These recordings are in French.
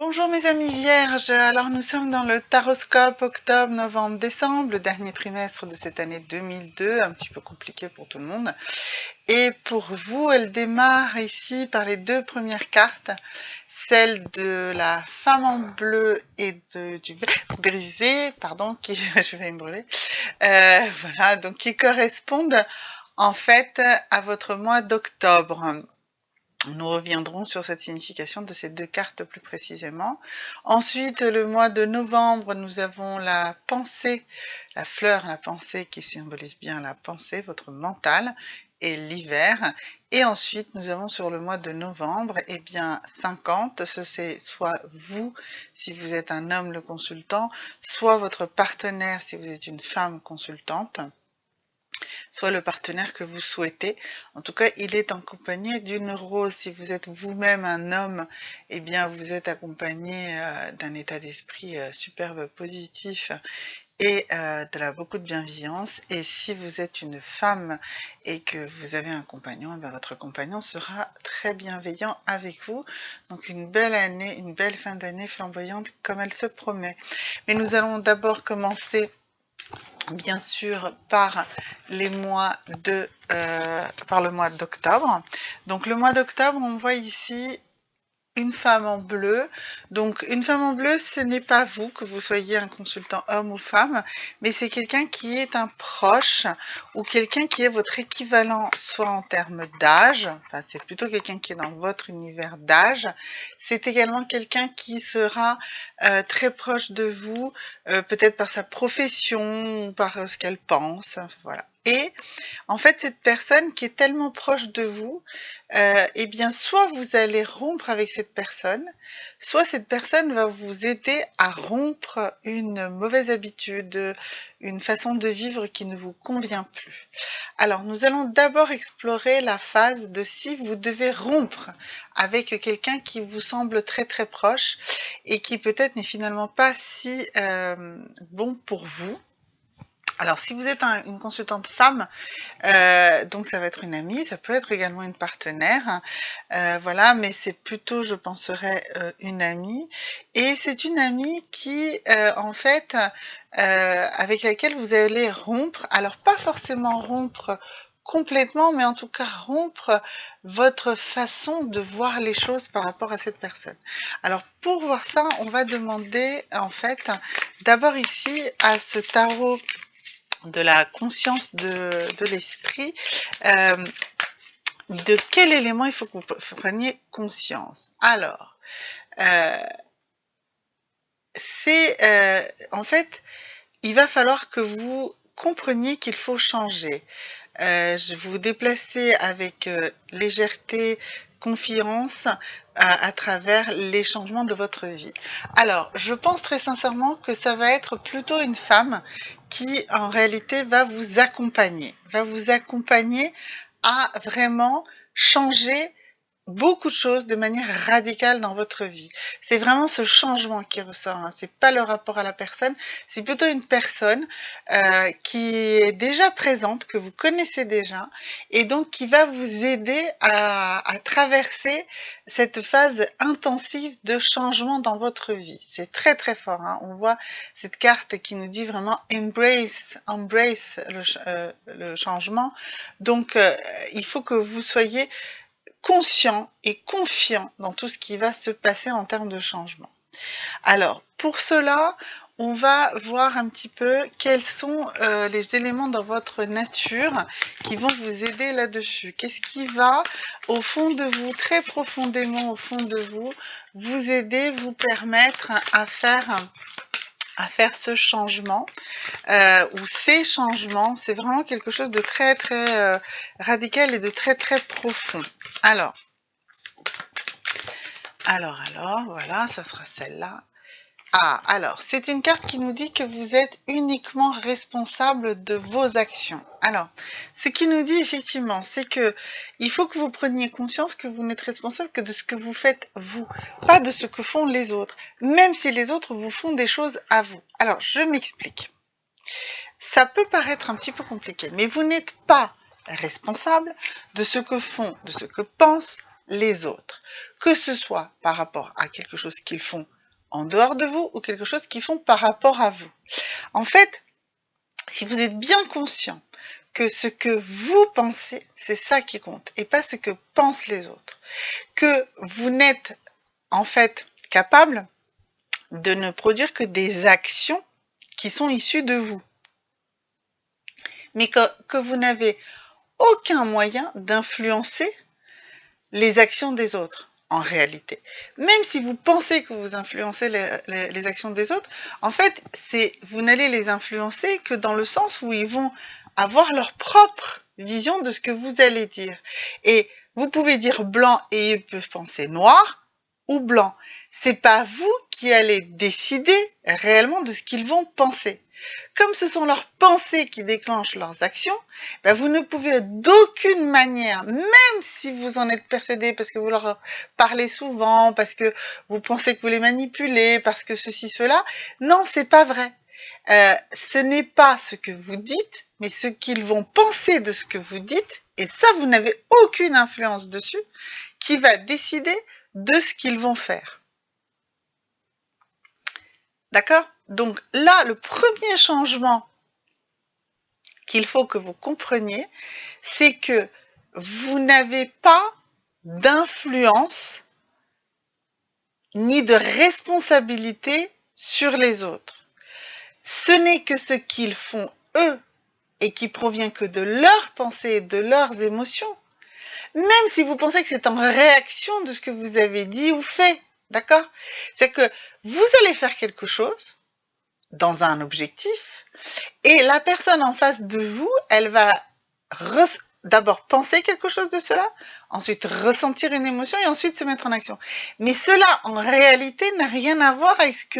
Bonjour mes amis vierges, alors nous sommes dans le taroscope octobre, novembre, décembre, le dernier trimestre de cette année 2002, un petit peu compliqué pour tout le monde. Et pour vous, elle démarre ici par les deux premières cartes, celle de la femme en bleu et du brisé, pardon, qui, je vais me brûler, voilà, donc qui correspondent en fait à votre mois d'octobre. Nous reviendrons sur cette signification de ces deux cartes plus précisément. Ensuite, le mois de novembre, nous avons la pensée, la fleur, la pensée qui symbolise bien la pensée, votre mental, et l'hiver. Et ensuite, nous avons sur le mois de novembre, eh bien, 50, c'est soit vous, si vous êtes un homme le consultant, soit votre partenaire, si vous êtes une femme consultante, soit le partenaire que vous souhaitez. En tout cas, il est accompagné d'une rose. Si vous êtes vous-même un homme, eh bien, vous êtes accompagné d'un état d'esprit superbe, positif et beaucoup de bienveillance. Et si vous êtes une femme et que vous avez un compagnon, eh bien, votre compagnon sera très bienveillant avec vous. Donc une belle année, une belle fin d'année flamboyante comme elle se promet. Mais nous allons d'abord commencer bien sûr par les mois par le mois d'octobre. Donc le mois d'octobre, on voit ici une femme en bleu. Donc une femme en bleu, ce n'est pas vous, que vous soyez un consultant homme ou femme, mais c'est quelqu'un qui est un proche ou quelqu'un qui est votre équivalent, soit en termes d'âge, enfin c'est plutôt quelqu'un qui est dans votre univers d'âge. C'est également quelqu'un qui sera très proche de vous, peut-être par sa profession ou par ce qu'elle pense, voilà. Et en fait, cette personne qui est tellement proche de vous, eh bien, soit vous allez rompre avec cette personne, soit cette personne va vous aider à rompre une mauvaise habitude, une façon de vivre qui ne vous convient plus. Alors, nous allons d'abord explorer la phase de si vous devez rompre avec quelqu'un qui vous semble très très proche et qui peut-être n'est finalement pas si bon pour vous. Alors, si vous êtes une consultante femme, donc ça va être une amie, ça peut être également une partenaire, voilà, mais c'est plutôt, je penserais, une amie. Et c'est une amie qui, en fait, avec laquelle vous allez rompre, alors pas forcément rompre complètement, mais en tout cas rompre votre façon de voir les choses par rapport à cette personne. Alors pour voir ça, on va demander en fait d'abord ici à ce tarot de la conscience de l'esprit, de quel élément il faut que vous preniez conscience. Alors, en fait, il va falloir que vous compreniez qu'il faut changer. Je vais vous déplacer avec légèreté, confiance à travers les changements de votre vie. Alors, je pense très sincèrement que ça va être plutôt une femme qui, en réalité, va vous accompagner à vraiment changer beaucoup de choses de manière radicale dans votre vie. C'est vraiment ce changement qui ressort, hein. C'est pas le rapport à la personne, c'est plutôt une personne qui est déjà présente, que vous connaissez déjà, et donc qui va vous aider à traverser cette phase intensive de changement dans votre vie. C'est très très fort, hein. On voit cette carte qui nous dit vraiment embrace le changement. Donc il faut que vous soyez conscient et confiant dans tout ce qui va se passer en termes de changement. Alors, pour cela, on va voir un petit peu quels sont les éléments dans votre nature qui vont vous aider là-dessus. Qu'est-ce qui va, au fond de vous, très profondément au fond de vous, vous aider, vous permettre à faire ce changement ou ces changements. C'est vraiment quelque chose de très très radical et de très très profond. Alors, voilà, ça sera celle-là. Ah, alors, c'est une carte qui nous dit que vous êtes uniquement responsable de vos actions. Alors, ce qui nous dit effectivement, c'est que il faut que vous preniez conscience que vous n'êtes responsable que de ce que vous faites vous, pas de ce que font les autres, même si les autres vous font des choses à vous. Alors, je m'explique. Ça peut paraître un petit peu compliqué, mais vous n'êtes pas responsable de ce que font, de ce que pensent les autres, que ce soit par rapport à quelque chose qu'ils font en dehors de vous ou quelque chose qu'ils font par rapport à vous. En fait, si vous êtes bien conscient que ce que vous pensez, c'est ça qui compte et pas ce que pensent les autres, que vous n'êtes en fait capable de ne produire que des actions qui sont issues de vous, mais que vous n'avez aucun moyen d'influencer les actions des autres, en réalité. Même si vous pensez que vous influencez les actions des autres, en fait, vous n'allez les influencer que dans le sens où ils vont avoir leur propre vision de ce que vous allez dire. Et vous pouvez dire blanc et ils peuvent penser noir ou blanc. C'est pas vous qui allez décider réellement de ce qu'ils vont penser. Comme ce sont leurs pensées qui déclenchent leurs actions, ben vous ne pouvez d'aucune manière, même si vous en êtes persuadé parce que vous leur parlez souvent, parce que vous pensez que vous les manipulez, parce que ceci, cela, non, c'est pas vrai. Ce n'est pas ce que vous dites, mais ce qu'ils vont penser de ce que vous dites, et ça, vous n'avez aucune influence dessus, qui va décider de ce qu'ils vont faire. D'accord ? Donc là, le premier changement qu'il faut que vous compreniez, c'est que vous n'avez pas d'influence ni de responsabilité sur les autres. Ce n'est que ce qu'ils font eux et qui provient que de leurs pensées et de leurs émotions, même si vous pensez que c'est en réaction de ce que vous avez dit ou fait, d'accord ? C'est que vous allez faire quelque chose dans un objectif et la personne en face de vous, elle va d'abord penser quelque chose de cela, ensuite ressentir une émotion et ensuite se mettre en action. Mais cela, en réalité, n'a rien à voir avec ce que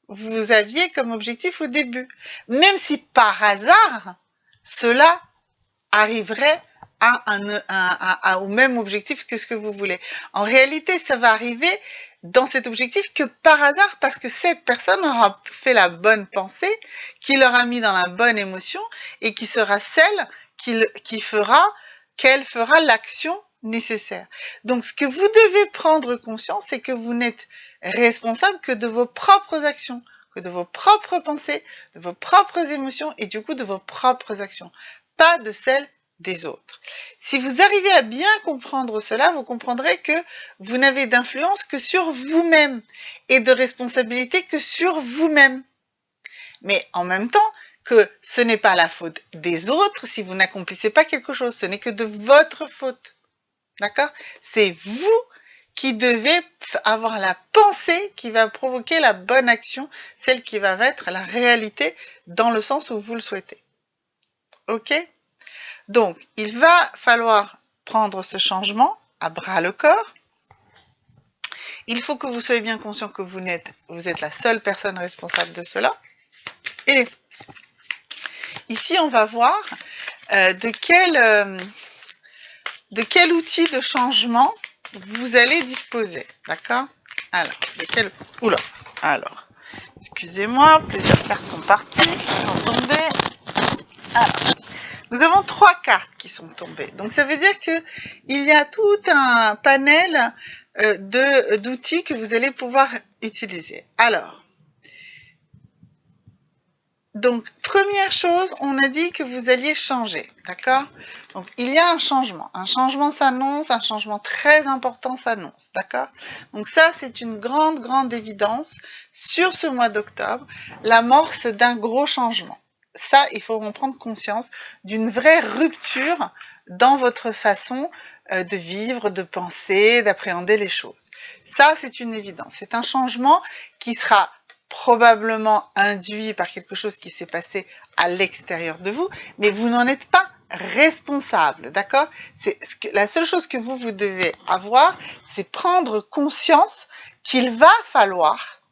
vous aviez comme objectif au début. Même si par hasard, cela arriverait au même objectif que ce que vous voulez. En réalité, ça va arriver dans cet objectif que par hasard, parce que cette personne aura fait la bonne pensée, qui l'aura mis dans la bonne émotion, et qui sera celle qu'elle fera l'action nécessaire. Donc, ce que vous devez prendre conscience, c'est que vous n'êtes responsable que de vos propres actions, que de vos propres pensées, de vos propres émotions, et du coup de vos propres actions, pas de celles des autres. Si vous arrivez à bien comprendre cela, vous comprendrez que vous n'avez d'influence que sur vous-même et de responsabilité que sur vous-même. Mais en même temps, que ce n'est pas la faute des autres si vous n'accomplissez pas quelque chose, ce n'est que de votre faute. D'accord ? C'est vous qui devez avoir la pensée qui va provoquer la bonne action, celle qui va être la réalité dans le sens où vous le souhaitez. Ok ? Donc, il va falloir prendre ce changement à bras le corps. Il faut que vous soyez bien conscient que vous êtes la seule personne responsable de cela. Et ici, on va voir de quel outil de changement vous allez disposer. D'accord ? Alors, alors, excusez-moi, plusieurs cartes sont parties, sont tombées. Alors, nous avons 3 cartes qui sont tombées. Donc, ça veut dire qu'il y a tout un panel d'outils que vous allez pouvoir utiliser. Alors, donc, première chose, on a dit que vous alliez changer, d'accord ? Donc, il y a un changement s'annonce, un changement très important s'annonce, d'accord ? Donc ça, c'est une grande évidence sur ce mois d'octobre, l'amorce d'un gros changement. Ça, il faut en prendre conscience d'une vraie rupture dans votre façon de vivre, de penser, d'appréhender les choses. Ça, c'est une évidence. C'est un changement qui sera probablement induit par quelque chose qui s'est passé à l'extérieur de vous, mais vous n'en êtes pas responsable, d'accord ? La seule chose que vous devez avoir, c'est prendre conscience qu'il va falloir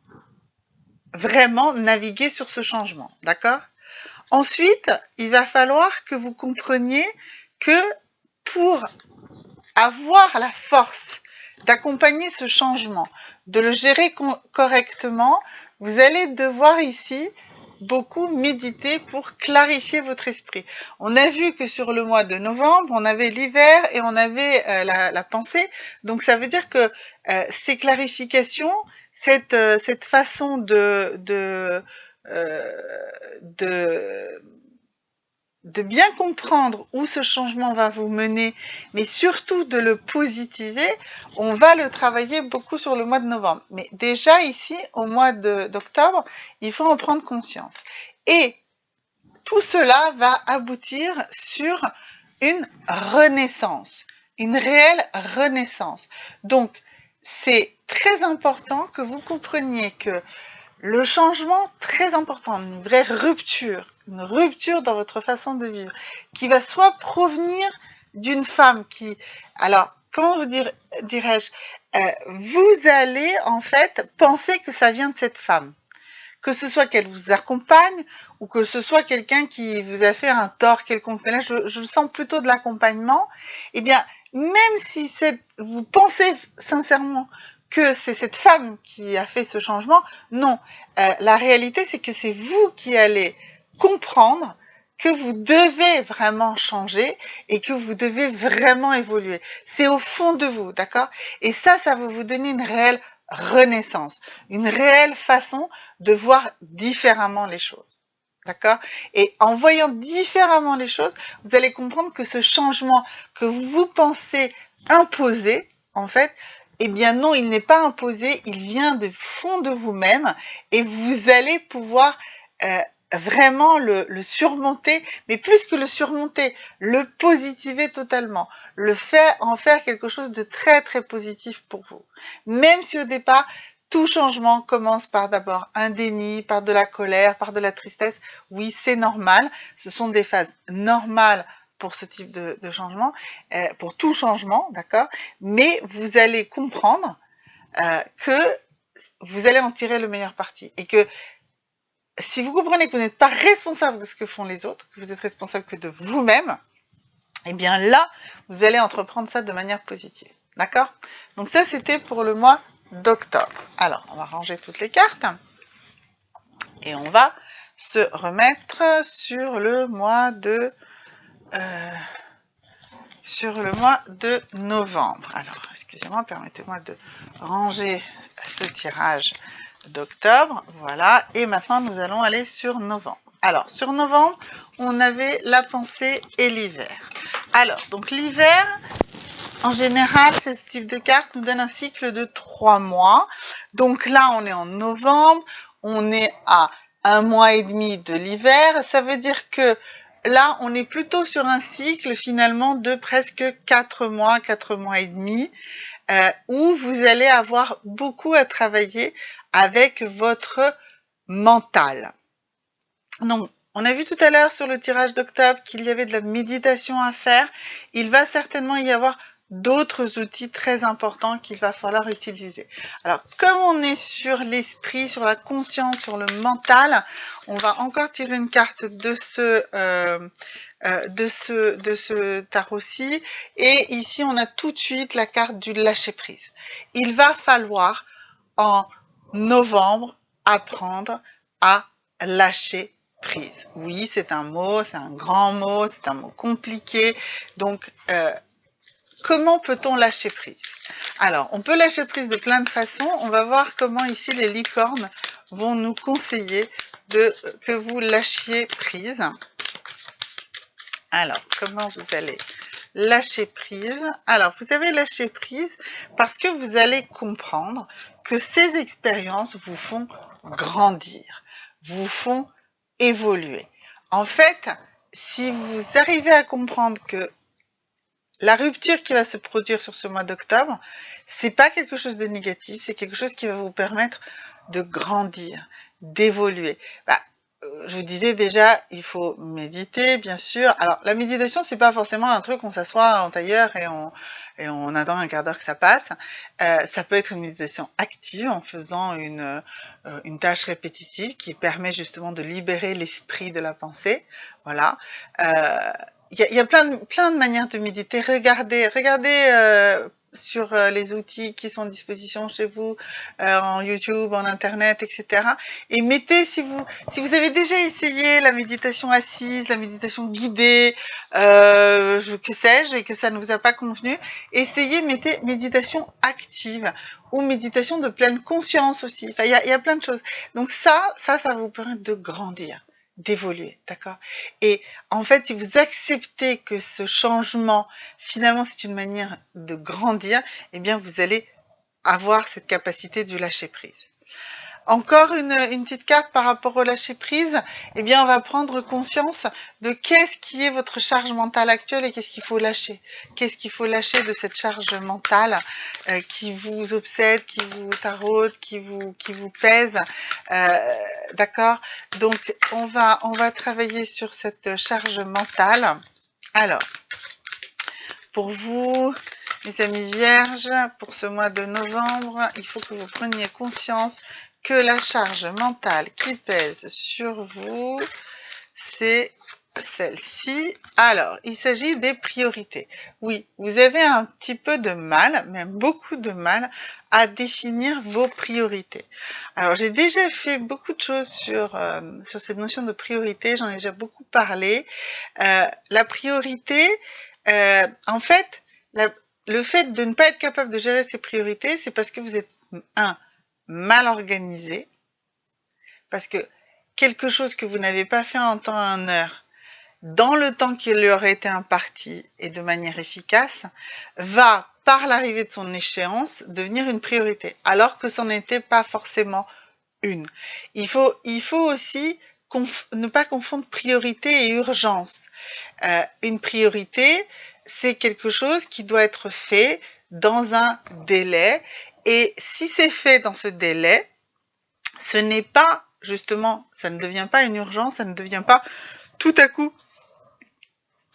vraiment naviguer sur ce changement, d'accord ? Ensuite, il va falloir que vous compreniez que pour avoir la force d'accompagner ce changement, de le gérer correctement, vous allez devoir ici beaucoup méditer pour clarifier votre esprit. On a vu que sur le mois de novembre, on avait l'hiver et on avait la pensée. Donc ça veut dire que ces clarifications, cette façon de bien comprendre où ce changement va vous mener, mais surtout de le positiver, on va le travailler beaucoup sur le mois de novembre. Mais déjà ici, au mois d'octobre, il faut en prendre conscience. Et tout cela va aboutir sur une renaissance, une réelle renaissance. Donc, c'est très important que vous compreniez que le changement, très important, une vraie une rupture dans votre façon de vivre, qui va soit provenir d'une femme qui, alors, comment vous dirais-je, vous allez en fait penser que ça vient de cette femme, que ce soit qu'elle vous accompagne ou que ce soit quelqu'un qui vous a fait un tort quelconque. Mais là, je sens plutôt de l'accompagnement. Eh bien, même si vous pensez sincèrement que c'est cette femme qui a fait ce changement, non. La réalité, c'est que c'est vous qui allez comprendre que vous devez vraiment changer et que vous devez vraiment évoluer. C'est au fond de vous, d'accord? Et ça va vous donner une réelle renaissance, une réelle façon de voir différemment les choses. D'accord? Et en voyant différemment les choses, vous allez comprendre que ce changement que vous pensez imposer, en fait, eh bien non, il n'est pas imposé, il vient du fond de vous-même et vous allez pouvoir vraiment le surmonter, mais plus que le surmonter, le positiver totalement, en faire quelque chose de très très positif pour vous. Même si au départ, tout changement commence par d'abord un déni, par de la colère, par de la tristesse. Oui, c'est normal. Ce sont des phases normales pour ce type de changement, pour tout changement, d'accord? Mais vous allez comprendre que vous allez en tirer le meilleur parti et que si vous comprenez que vous n'êtes pas responsable de ce que font les autres, que vous êtes responsable que de vous-même, eh bien là, vous allez entreprendre ça de manière positive. D'accord? Donc ça, c'était pour le mois d'octobre. Alors, on va ranger toutes les cartes et on va se remettre sur le mois de novembre. Alors, excusez-moi, permettez-moi de ranger ce tirage d'octobre. Voilà, et maintenant nous allons aller sur novembre. Alors, sur novembre, on avait la pensée et l'hiver. Alors, donc l'hiver, en général, ce type de carte nous donne un cycle de 3 mois. Donc là, on est en novembre, on est à 1 mois et demi de l'hiver. Ça veut dire que là, on est plutôt sur un cycle finalement de presque 4 mois et demi, où vous allez avoir beaucoup à travailler avec votre mental. Donc, on a vu tout à l'heure sur le tirage d'octobre qu'il y avait de la méditation à faire. Il va certainement y avoir d'autres outils très importants qu'il va falloir utiliser. Alors, comme on est sur l'esprit, sur la conscience, sur le mental, on va encore tirer une carte de ce tarot-ci. Et ici, on a tout de suite la carte du lâcher-prise. Il va falloir, en novembre, apprendre à lâcher prise. Oui, c'est un mot, c'est un grand mot, c'est un mot compliqué. Donc, comment peut-on lâcher prise? Alors, on peut lâcher prise de plein de façons. On va voir comment ici les licornes vont nous conseiller que vous lâchiez prise. Alors, comment vous allez lâcher prise? Alors, vous avez lâché prise parce que vous allez comprendre que ces expériences vous font grandir, vous font évoluer. En fait, si vous arrivez à comprendre que la rupture qui va se produire sur ce mois d'octobre, c'est pas quelque chose de négatif, c'est quelque chose qui va vous permettre de grandir, d'évoluer. Je vous disais déjà, il faut méditer, bien sûr. Alors, la méditation, c'est pas forcément un truc, on s'assoit en tailleur et on attend un quart d'heure que ça passe. Ça peut être une méditation active en faisant une tâche répétitive qui permet justement de libérer l'esprit de la pensée. Voilà. y a plein de manières de méditer. Regardez sur les outils qui sont à disposition chez vous, en YouTube, en Internet, etc. Et mettez, si vous avez déjà essayé la méditation assise, la méditation guidée, que sais-je, et que ça ne vous a pas convenu, essayez, mettez méditation active ou méditation de pleine conscience aussi. Enfin, il y a plein de choses. Donc ça va vous permettre de grandir, d'évoluer, d'accord? Et en fait, si vous acceptez que ce changement, finalement, c'est une manière de grandir, eh bien, vous allez avoir cette capacité du lâcher prise. Encore une petite carte par rapport au lâcher prise, eh bien, on va prendre conscience de qu'est-ce qui est votre charge mentale actuelle et qu'est-ce qu'il faut lâcher. Qu'est-ce qu'il faut lâcher de cette charge mentale qui vous obsède, qui vous taraude, qui vous pèse. D'accord? Donc, on va travailler sur cette charge mentale. Alors, pour vous, mes amis vierges, pour ce mois de novembre, il faut que vous preniez conscience que la charge mentale qui pèse sur vous, c'est celle-ci. Alors, il s'agit des priorités. Oui, vous avez un petit peu de mal, même beaucoup de mal, à définir vos priorités. Alors, j'ai déjà fait beaucoup de choses sur cette notion de priorité, j'en ai déjà beaucoup parlé. La priorité, en fait, le fait de ne pas être capable de gérer ses priorités, c'est parce que vous êtes, mal organisé, parce que quelque chose que vous n'avez pas fait en temps et en heure, dans le temps qui lui aurait été imparti et de manière efficace, va, par l'arrivée de son échéance, devenir une priorité, alors que ce n'était pas forcément une. Il faut aussi ne pas confondre priorité et urgence. Une priorité, c'est quelque chose qui doit être fait dans un délai, et si c'est fait dans ce délai, ce n'est pas, justement, ça ne devient pas une urgence, ça ne devient pas tout à coup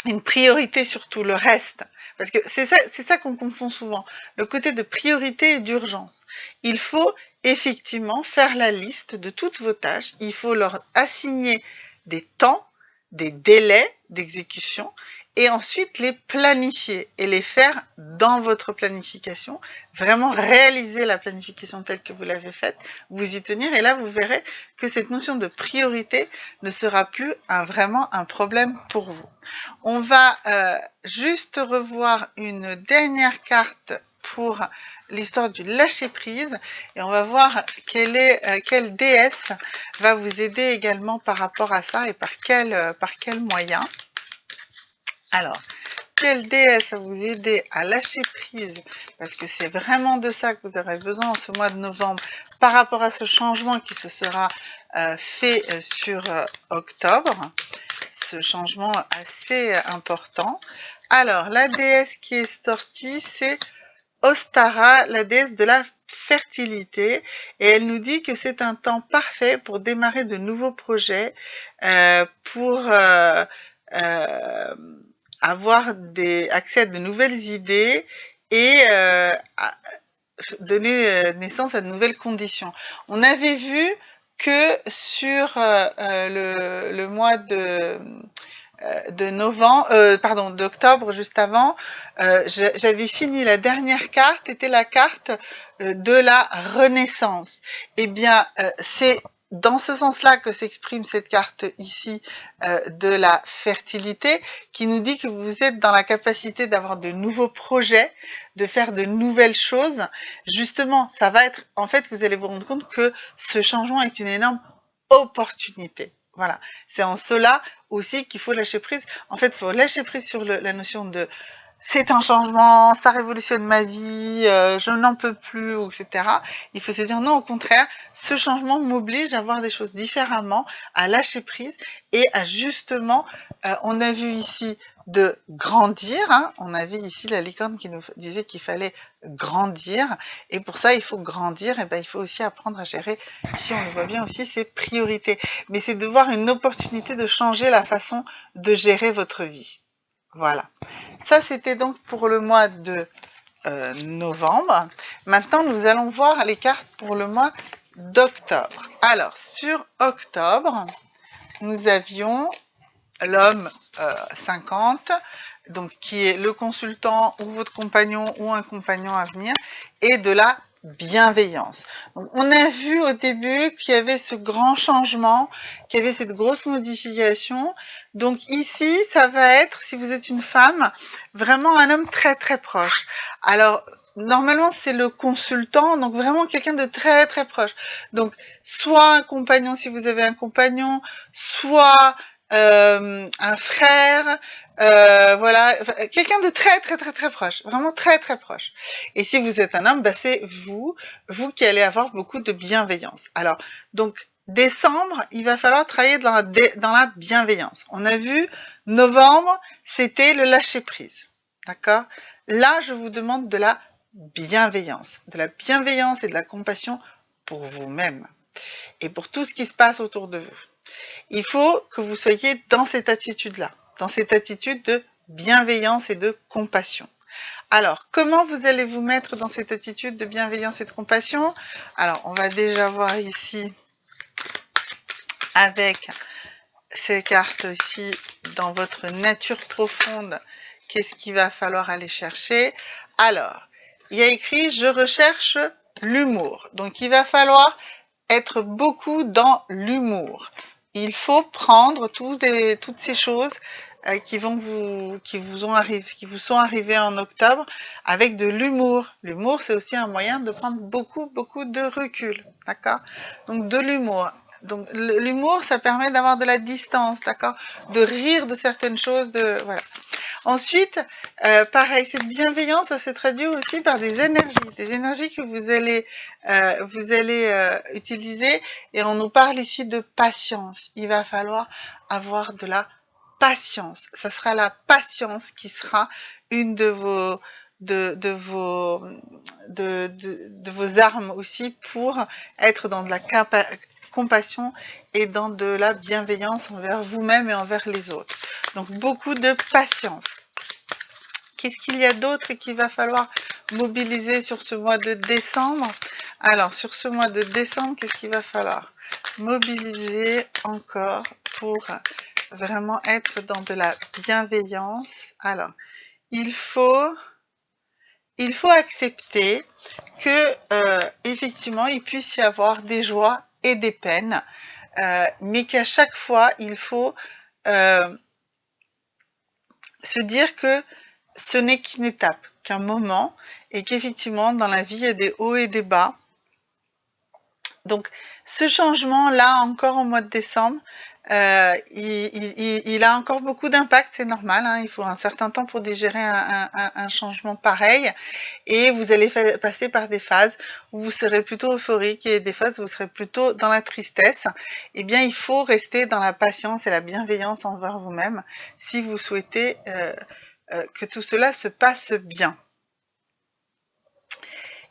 une priorité sur tout le reste. Parce que c'est ça qu'on confond souvent, le côté de priorité et d'urgence. Il faut effectivement faire la liste de toutes vos tâches, il faut leur assigner des temps, des délais d'exécution, et ensuite les planifier et les faire dans votre planification, vraiment réaliser la planification telle que vous l'avez faite, vous y tenir, et là vous verrez que cette notion de priorité ne sera plus vraiment un problème pour vous. On va juste revoir une dernière carte pour l'histoire du lâcher-prise, et on va voir quelle déesse va vous aider également par rapport à ça et par quel moyen. Alors, quelle déesse va vous aider à lâcher prise, parce que c'est vraiment de ça que vous aurez besoin en ce mois de novembre par rapport à ce changement qui se sera fait sur octobre, ce changement assez important. Alors, la déesse qui est sortie, c'est Ostara, la déesse de la fertilité, et elle nous dit que c'est un temps parfait pour démarrer de nouveaux projets, pour avoir accès à de nouvelles idées et donner naissance à de nouvelles conditions. On avait vu que sur le mois d'octobre, juste avant, j'avais fini la dernière carte, était la carte de la renaissance. Eh bien, c'est dans ce sens-là que s'exprime cette carte ici de la fertilité, qui nous dit que vous êtes dans la capacité d'avoir de nouveaux projets, de faire de nouvelles choses. Justement, ça va être, en fait, vous allez vous rendre compte que ce changement est une énorme opportunité. Voilà, c'est en cela aussi qu'il faut lâcher prise. En fait, il faut lâcher prise sur la notion de c'est un changement, ça révolutionne ma vie, je n'en peux plus, etc. Il faut se dire non, au contraire, ce changement m'oblige à voir les choses différemment, à lâcher prise et à justement, on a vu ici de grandir, hein, on avait ici la licorne qui nous disait qu'il fallait grandir, et pour ça il faut grandir, et ben il faut aussi apprendre à gérer, ici on le voit bien aussi, ses priorités. Mais c'est de voir une opportunité de changer la façon de gérer votre vie. Voilà. Ça, c'était donc pour le mois de novembre. Maintenant, nous allons voir les cartes pour le mois d'octobre. Alors, sur octobre, nous avions l'homme 50, donc qui est le consultant ou votre compagnon ou un compagnon à venir, et de la bienveillance. Donc, on a vu au début qu'il y avait ce grand changement, qu'il y avait cette grosse modification. Donc ici, ça va être, si vous êtes une femme, vraiment un homme très très proche. Alors, normalement, c'est le consultant, donc vraiment quelqu'un de très très proche. Donc, soit un compagnon si vous avez un compagnon, soit un frère, voilà, quelqu'un de très très très très proche, vraiment très très proche. Et si vous êtes un homme, bah, c'est vous qui allez avoir beaucoup de bienveillance. Alors, donc, décembre, il va falloir travailler dans la bienveillance. On a vu, novembre, c'était le lâcher-prise. D'accord? Là, je vous demande de la bienveillance et de la compassion pour vous-même et pour tout ce qui se passe autour de vous. Il faut que vous soyez dans cette attitude-là, dans cette attitude de bienveillance et de compassion. Alors, comment vous allez vous mettre dans cette attitude de bienveillance et de compassion? Alors, on va déjà voir ici avec ces cartes ici dans votre nature profonde, qu'est-ce qu'il va falloir aller chercher? Alors, il y a écrit « Je recherche l'humour ». Donc, il va falloir être beaucoup dans l'humour. Il faut prendre toutes ces choses qui vous sont arrivées en octobre avec de l'humour. L'humour, c'est aussi un moyen de prendre beaucoup de recul, d'accord? Donc de l'humour. Donc l'humour, ça permet d'avoir de la distance, d'accord? De rire de certaines choses, voilà. Ensuite, pareil, cette bienveillance, ça se traduit aussi par des énergies que vous allez utiliser. Et on nous parle ici de patience. Il va falloir avoir de la patience. Ça sera la patience qui sera une de vos armes aussi pour être dans de la compassion et dans de la bienveillance envers vous-même et envers les autres. Donc beaucoup de patience. Qu'est-ce qu'il y a d'autre qu'il va falloir mobiliser sur ce mois de décembre? Alors, sur ce mois de décembre, qu'est-ce qu'il va falloir mobiliser encore pour vraiment être dans de la bienveillance? Alors, il faut accepter que effectivement, il puisse y avoir des joies et des peines, mais qu'à chaque fois, il faut se dire que ce n'est qu'une étape, qu'un moment, et qu'effectivement, dans la vie, il y a des hauts et des bas. Donc, ce changement-là, encore au mois de décembre, il a encore beaucoup d'impact, c'est normal, hein, il faut un certain temps pour digérer un changement pareil, et vous allez passer par des phases où vous serez plutôt euphorique et des phases où vous serez plutôt dans la tristesse. Eh bien, il faut rester dans la patience et la bienveillance envers vous-même si vous souhaitez que tout cela se passe bien.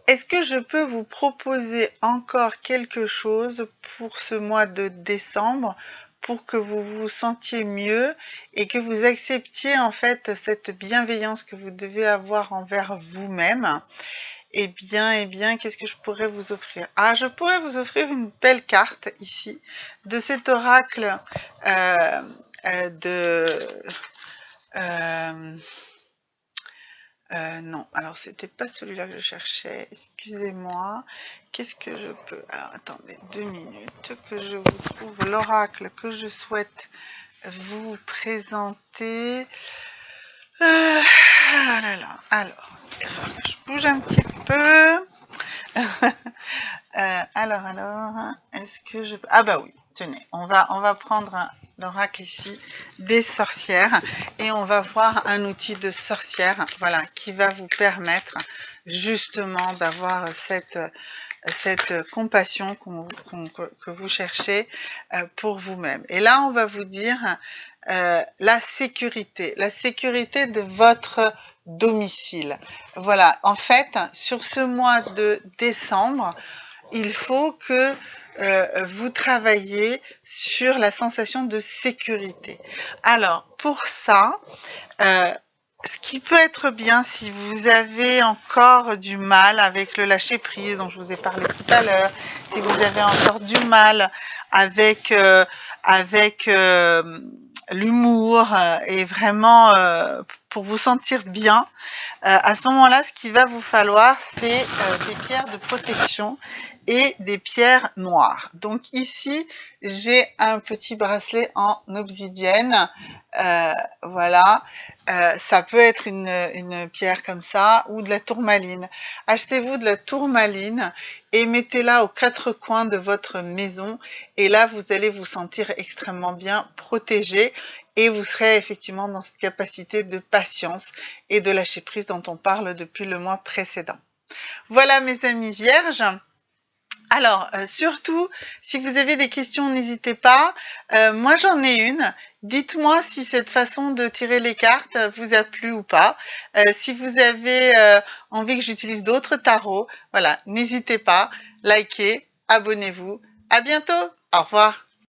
Est-ce que je peux vous proposer encore quelque chose pour ce mois de décembre pour que vous vous sentiez mieux et que vous acceptiez en fait cette bienveillance que vous devez avoir envers vous-même? Eh bien, qu'est-ce que je pourrais vous offrir? Ah, je pourrais vous offrir une belle carte ici de cet oracle de... non, alors c'était pas celui-là que je cherchais, excusez-moi. Qu'est-ce que je peux... Alors attendez 2 minutes que je vous trouve l'oracle que je souhaite vous présenter. Ah là là, alors, je bouge un petit peu. Alors, est-ce que je... Ah bah oui, tenez, on va prendre l'oracle ici des sorcières et on va voir un outil de sorcière, voilà, qui va vous permettre justement d'avoir cette compassion que vous cherchez pour vous-même. Et là, on va vous dire la sécurité de votre domicile. Voilà, en fait, sur ce mois de décembre, il faut que vous travaillez sur la sensation de sécurité. Alors, pour ça, ce qui peut être bien si vous avez encore du mal avec le lâcher-prise dont je vous ai parlé tout à l'heure, si vous avez encore du mal avec l'humour et vraiment pour vous sentir bien. À ce moment-là, ce qu'il va vous falloir, c'est des pierres de protection et des pierres noires. Donc ici, j'ai un petit bracelet en obsidienne. Voilà. Ça peut être une pierre comme ça ou de la tourmaline. Achetez-vous de la tourmaline et mettez-la aux quatre coins de votre maison. Et là, vous allez vous sentir extrêmement bien protégé et vous serez effectivement dans cette capacité de patience et de lâcher prise dont on parle depuis le mois précédent. Voilà mes amis vierges. Alors, surtout, si vous avez des questions, n'hésitez pas. Moi, j'en ai une. Dites-moi si cette façon de tirer les cartes vous a plu ou pas. Si vous avez envie que j'utilise d'autres tarots, voilà, n'hésitez pas. Likez, abonnez-vous. À bientôt. Au revoir.